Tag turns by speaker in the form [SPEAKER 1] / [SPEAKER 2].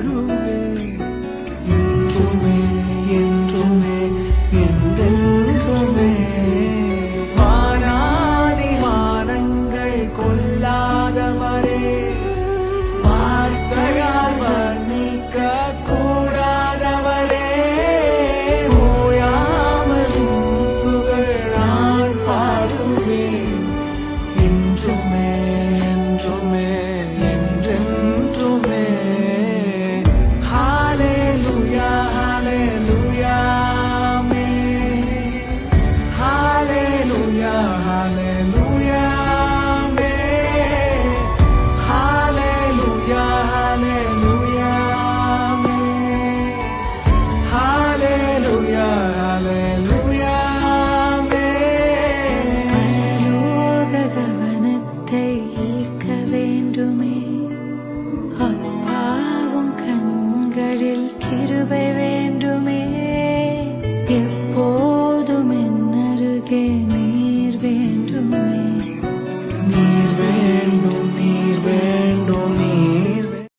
[SPEAKER 1] பாடுவேன் என்றுமே என்றுமே என்றென்றுமே. வானாதி வானங்கள் கொள்ளாதவரே, வார்த்தையால் வர்ணிக்க கூடாதவரே, ஓயாமல் உம் புகழ் நான் பாடுவேன் என்றுமே என்றுமே என்றென்றுமே. ஹalleluya ஹalleluya ஆமென். ஹalleluya ஹalleluya ஆமென். ஹalleluya ஹalleluya ஆமென். ஹalleluya ஹalleluya ஆமென்.
[SPEAKER 2] பரலோக கவனத்தை ஈர்க்க வேண்டுமே, அப்பாவும் கண்களில் கிருபை வேண்டுமே.